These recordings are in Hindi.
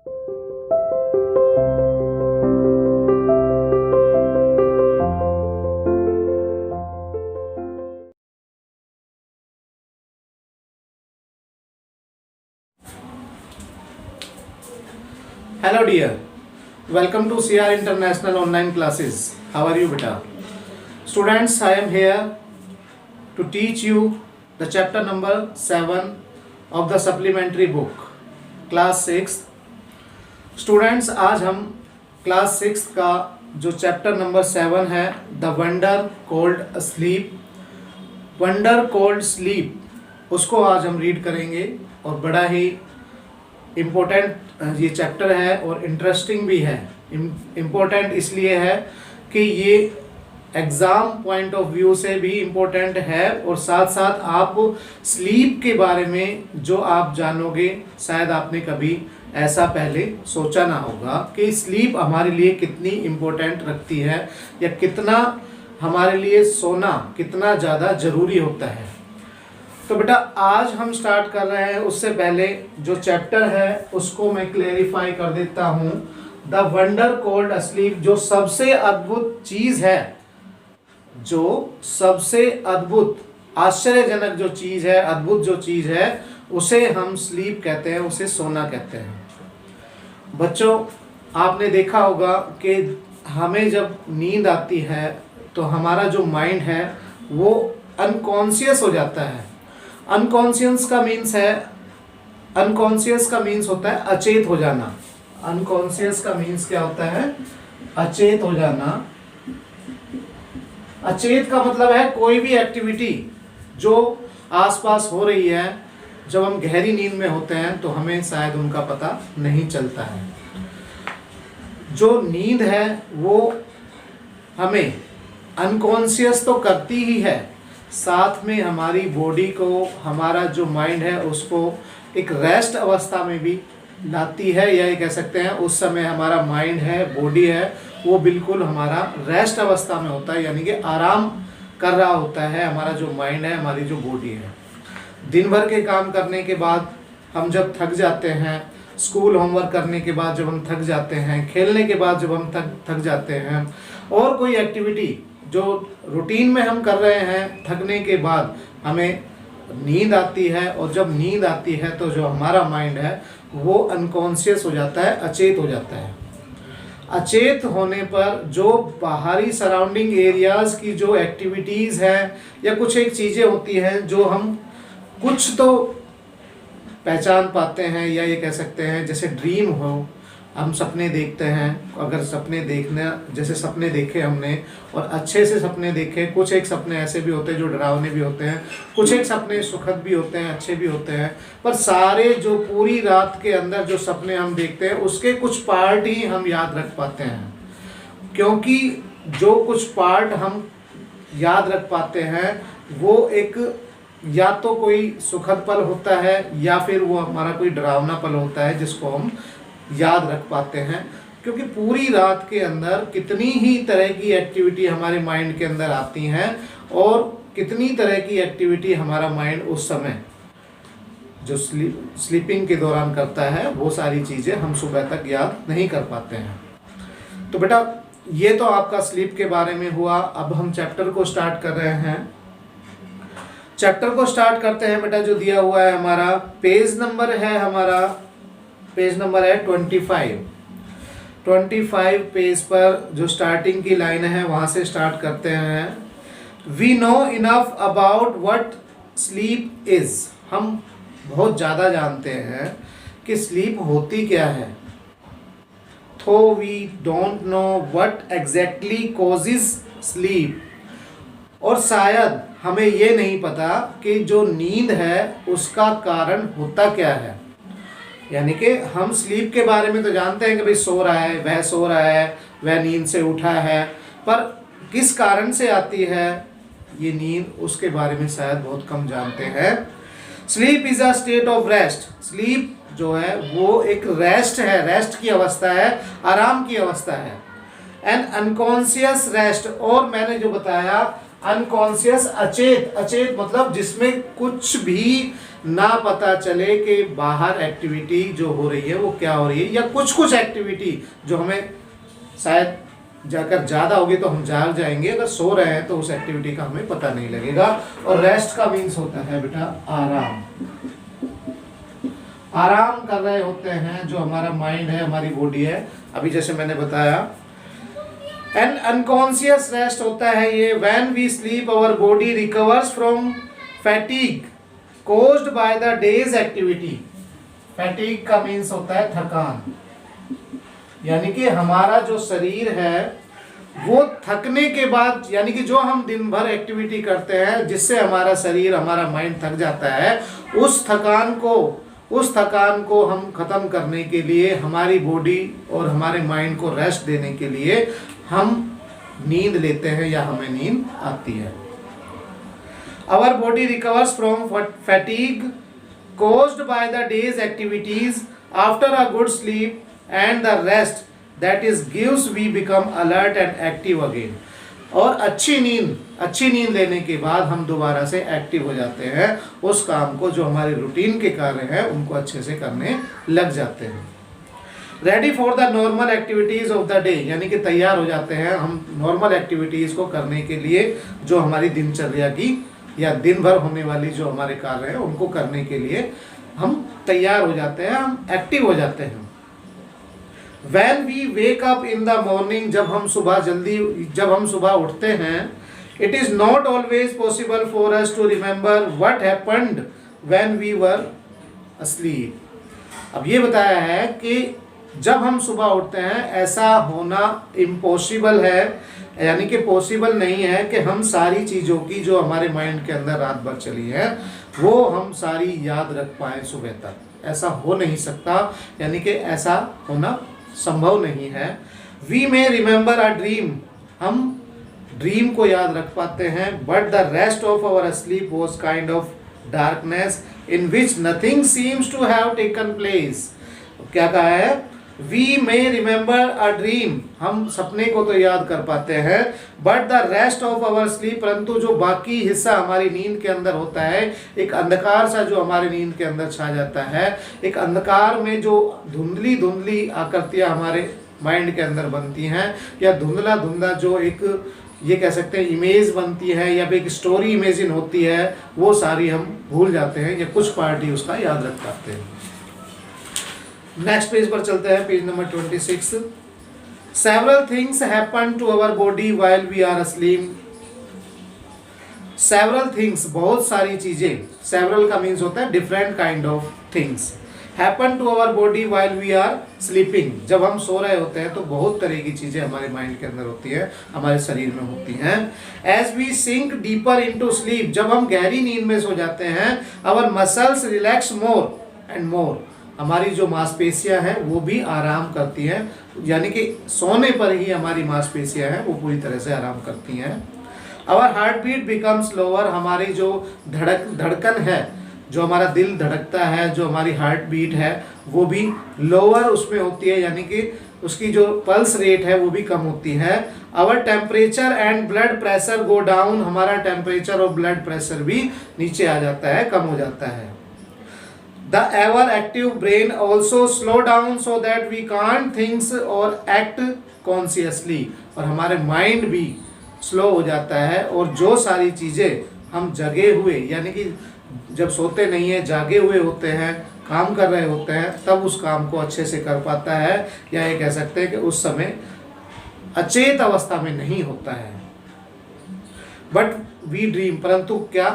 Hello dear, welcome to CR International Online Classes. How are you beta? Students, I am here to teach you the chapter number 7 of the supplementary book, class 6. Students, आज हम class 6 का जो chapter number 7 है, The Wonder Called Sleep, Wonder Called Sleep, उसको आज हम रीड करेंगे और बड़ा ही इम्पोर्टेंट ये चैप्टर है और इंटरेस्टिंग भी है। इम्पोर्टेंट इसलिए है कि ये एग्ज़ाम पॉइंट ऑफ व्यू से भी इम्पोर्टेंट है और साथ साथ आप स्लीप के बारे में जो आप जानोगे, शायद आपने कभी ऐसा पहले सोचा ना होगा कि स्लीप हमारे लिए कितनी इम्पोर्टेंट रखती है या कितना हमारे लिए सोना कितना ज़्यादा ज़रूरी होता है। तो बेटा आज हम स्टार्ट कर रहे हैं, उससे पहले जो चैप्टर है उसको मैं क्लेरिफाई कर देता हूँ। द वंडर कॉल्ड स्लीप, जो सबसे अद्भुत चीज़ है, जो सबसे अद्भुत आश्चर्यजनक जो चीज़ है, अद्भुत जो चीज़ है, उसे हम स्लीप कहते हैं, उसे सोना कहते हैं। बच्चों, आपने देखा होगा कि हमें जब नींद आती है तो हमारा जो माइंड है वो अनकॉन्शियस हो जाता है। अनकॉन्शियस का मीन्स होता है अचेत हो जाना। अनकॉन्शियस का मीन्स क्या होता है? अचेत हो जाना। अचेत का मतलब है कोई भी एक्टिविटी जो आसपास हो रही है, जब हम गहरी नींद में होते हैं तो हमें शायद उनका पता नहीं चलता है। जो नींद है वो हमें अनकॉन्शियस तो करती ही है, साथ में हमारी बॉडी को, हमारा जो माइंड है उसको एक रेस्ट अवस्था में भी लाती है, या ये कह सकते हैं उस समय हमारा माइंड है, बॉडी है, वो बिल्कुल हमारा रेस्ट अवस्था में होता है, यानी कि आराम कर रहा होता है। हमारा जो माइंड है, हमारी जो बॉडी है, दिन भर के काम करने के बाद हम जब थक जाते हैं, स्कूल होमवर्क करने के बाद जब हम थक जाते हैं, खेलने के बाद जब हम थक जाते हैं, और कोई एक्टिविटी जो रूटीन में हम कर रहे हैं, थकने के बाद हमें नींद आती है, और जब नींद आती है तो जो हमारा माइंड है वो अनकॉन्शियस हो जाता है, अचेत हो जाता है। अचेत होने पर जो बाहरी सराउंडिंग एरियाज़ की जो एक्टिविटीज़ हैं या कुछ एक चीज़ें होती हैं जो हम कुछ तो पहचान पाते हैं, या ये कह सकते हैं जैसे ड्रीम हो, हम सपने देखते हैं। अगर सपने देखना, जैसे सपने देखे हमने और अच्छे से सपने देखे, कुछ एक सपने ऐसे भी होते हैं जो डरावने भी होते हैं, कुछ एक सपने सुखद भी होते हैं, अच्छे भी होते हैं, पर सारे जो पूरी रात के अंदर जो सपने हम देखते हैं उसके कुछ पार्ट ही हम याद रख पाते हैं, क्योंकि जो कुछ पार्ट हम याद रख पाते हैं वो एक या तो कोई सुखद पल होता है या फिर वो हमारा कोई डरावना पल होता है जिसको हम याद रख पाते हैं। क्योंकि पूरी रात के अंदर कितनी ही तरह की एक्टिविटी हमारे माइंड के अंदर आती हैं और कितनी तरह की एक्टिविटी हमारा माइंड उस समय जो स्लीपिंग के दौरान करता है, वो सारी चीज़ें हम सुबह तक याद नहीं कर पाते हैं। तो बेटा ये तो आपका स्लीप के बारे में हुआ। अब हम चैप्टर को स्टार्ट कर रहे हैं। चैप्टर को स्टार्ट करते हैं बेटा। जो दिया हुआ है हमारा पेज नंबर है 25 पेज पर जो स्टार्टिंग की लाइन है वहाँ से स्टार्ट करते हैं। We know enough about what sleep is, हम बहुत ज़्यादा जानते हैं कि स्लीप होती क्या है। Though we don't know what exactly causes sleep, और शायद हमें ये नहीं पता कि जो नींद है उसका कारण होता क्या है। यानी कि हम स्लीप के बारे में तो जानते हैं कि भाई सो रहा है, वह सो रहा है, वह नींद से उठा है, पर किस कारण से आती है ये नींद, उसके बारे में शायद बहुत कम जानते हैं। Sleep is a state of rest, sleep जो है वो एक रेस्ट है, रेस्ट की अवस्था है, आराम की अवस्था है। एंड अनकॉन्शियस रेस्ट, और मैंने जो बताया अनकॉन्शियस अचेत, अचेत मतलब जिसमें कुछ भी ना पता चले कि बाहर एक्टिविटी जो हो रही है वो क्या हो रही है, या कुछ कुछ एक्टिविटी जो हमें शायद जाकर ज़्यादा होगी तो हम जाग जाएंगे, अगर सो रहे हैं तो उस एक्टिविटी का हमें पता नहीं लगेगा। और रेस्ट का मीन्स होता है बेटा आराम। आराम कर रहे होते हैं जो हमारा माइंड है, हमारी बॉडी है। अभी जैसे मैंने बताया एन अनकॉन्शियस रेस्ट होता है ये, when we sleep our body recovers from fatigue caused by the day's activity. Fatigue का मीन्स होता है थकान, यानी कि हमारा जो शरीर है वो थकने के बाद, यानी कि जो हम दिन भर एक्टिविटी करते हैं जिससे हमारा शरीर, हमारा माइंड थक जाता है, उस थकान को हम खत्म करने के लिए, हमारी बॉडी और हमारे माइंड को रेस्ट देने के लिए हम नींद लेते हैं या हमें नींद आती है। Our body recovers from fatigue caused by the day's activities after a good sleep and the rest that is gives we become alert and active again। और अच्छी नींद लेने के बाद हम दोबारा से एक्टिव हो जाते हैं, उस काम को जो हमारे रूटीन के कार्य हैं उनको अच्छे से करने लग जाते हैं। Ready for the normal activities of the day, यानी कि तैयार हो जाते हैं हम नॉर्मल एक्टिविटीज को करने के लिए, जो हमारी दिनचर्या की या दिन भर होने वाली जो हमारे कार्य हैं उनको करने के लिए हम तैयार हो जाते हैं, हम एक्टिव हो जाते हैं। When we wake up in the morning, जब हम सुबह उठते हैं, it is not always possible for us to remember what happened when we were asleep। अब ये बताया है कि जब हम सुबह उठते हैं ऐसा होना इम्पॉसिबल है, यानी कि पॉसिबल नहीं है कि हम सारी चीज़ों की जो हमारे माइंड के अंदर रात भर चली है वो हम सारी याद रख पाएँ सुबह तक। ऐसा हो नहीं सकता, यानी कि ऐसा होना संभव नहीं है। We may remember a dream, हम ड्रीम को याद रख पाते हैं, but the rest of our sleep was kind of darkness in which nothing seems to have taken place. क्या कहा है? We may remember a dream, हम सपने को तो याद कर पाते हैं, but the rest of our sleep, परंतु जो बाकी हिस्सा हमारी नींद के अंदर होता है, एक अंधकार सा जो हमारी नींद के अंदर छा जाता है, एक अंधकार में जो धुंधली धुंधली आकृतियाँ हमारे माइंड के अंदर बनती हैं, या धुंधला धुंधला जो एक ये कह सकते हैं इमेज बनती है या फिर एक स्टोरी इमेजिन होती है, वो सारी हम भूल जाते हैं या कुछ पार्ट ही उसका याद रख पाते हैं। नेक्स्ट पेज पर चलते हैं, page number 26। Several things happen to our body while we are asleep. Several things, बहुत सारी चीजें, सेवरल का मीन्स होता है different kind of things, happen to our body while we are sleeping. जब हम सो रहे होते हैं तो बहुत तरह की चीजें हमारे माइंड के अंदर होती है, हमारे शरीर में होती हैं। As we sink deeper into sleep, जब हम गहरी नींद में सो जाते हैं, our muscles relax more and more, हमारी जो मांसपेशियां हैं वो भी आराम करती हैं, यानी कि सोने पर ही हमारी मांसपेशियां हैं वो पूरी तरह से आराम करती हैं। Our heart beat becomes lower, हमारी जो धड़कन है, जो हमारा दिल धड़कता है, जो हमारी हार्ट बीट है वो भी लोअर उसमें होती है, यानी कि उसकी जो पल्स रेट है वो भी कम होती है। Our temperature and blood pressure go down, हमारा टेम्परेचर और ब्लड प्रेशर भी नीचे आ जाता है, कम हो जाता है। The ever active brain also slow down so that we can't think or act consciously, और हमारे माइंड भी स्लो हो जाता है, और जो सारी चीज़ें हम जगे हुए, यानी कि जब सोते नहीं है जागे हुए होते हैं, काम कर रहे होते हैं, तब उस काम को अच्छे से कर पाता है, या ये कह सकते हैं कि उस समय अचेत अवस्था में नहीं होता है। बट वी ड्रीम, परंतु क्या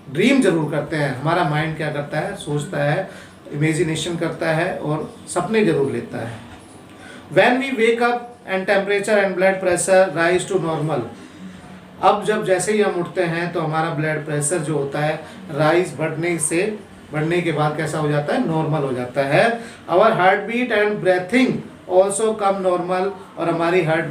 ड्रीम जरूर करते हैं। हमारा माइंड क्या करता है? सोचता है, इमेजिनेशन करता है और सपने जरूर लेता है। When we wake up and temperature and blood pressure rise to normal, अब जब जैसे ही हम उठते हैं तो हमारा ब्लड प्रेशर जो होता है राइज बढ़ने के बाद कैसा हो जाता है? नॉर्मल हो जाता है। Our heart beat and breathing also come normal, और हमारी हार्ट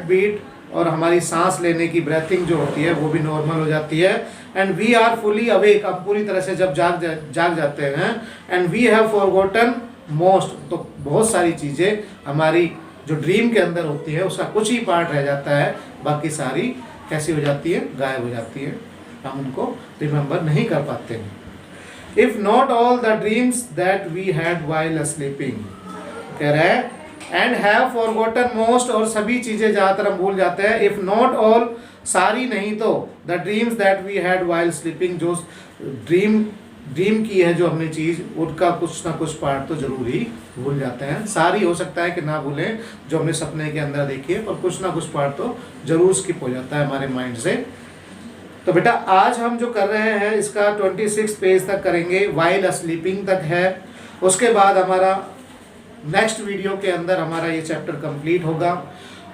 बीट और हमारी सांस लेने की ब्रेथिंग जो होती है वो भी नॉर्मल हो जाती है। And we are fully awake, अब पूरी तरह से जब जाग जाते हैं। And we have forgotten most, तो बहुत सारी चीज़ें हमारी जो ड्रीम के अंदर होती है उसका कुछ ही पार्ट रह जाता है, बाकी सारी कैसी हो जाती है? गायब हो जाती है। हम उनको रिमेंबर नहीं कर पाते हैं। If not all the dreams that we had while sleeping, कह रहा है एंड हैव फॉरगॉटन मोस्ट, और सभी चीजें ज्यादातर हम भूल जाते हैं। इफ नॉट ऑल, सारी नहीं तो, the dreams that we had while sleeping, जो ड्रीम की है जो हमने चीज, उनका कुछ ना कुछ पार्ट तो जरूर ही भूल जाते हैं। सारी हो सकता है कि ना भूलें जो हमने सपने के अंदर देखी है, पर कुछ ना कुछ पार्ट तो जरूर स्किप हो जाता है हमारे माइंड से। तो बेटा आज हम जो कर रहे हैं इसका 26 पेज तक करेंगे, व्हाइल स्लीपिंग तक है। उसके बाद हमारा नेक्स्ट वीडियो के अंदर हमारा ये चैप्टर कंप्लीट होगा।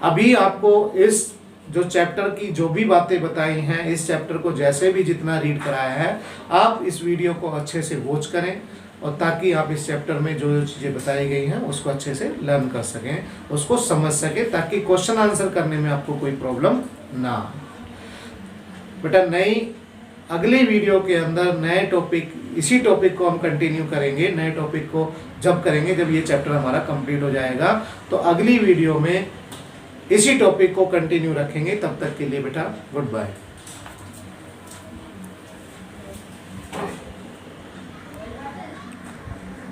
अभी आपको इस जो चैप्टर की जो भी बातें बताई हैं, इस चैप्टर को जैसे भी जितना रीड कराया है, आप इस वीडियो को अच्छे से वॉच करें, और ताकि आप इस चैप्टर में जो चीज़ें बताई गई हैं उसको अच्छे से लर्न कर सकें, उसको समझ सकें, ताकि क्वेश्चन आंसर करने में आपको कोई प्रॉब्लम ना आए। बेटा नई अगली वीडियो के अंदर नए टॉपिक, इसी टॉपिक को हम कंटिन्यू करेंगे। नए टॉपिक को जब करेंगे जब ये चैप्टर हमारा कंप्लीट हो जाएगा, तो अगली वीडियो में इसी टॉपिक को कंटिन्यू रखेंगे। तब तक के लिए बेटा गुड बाय।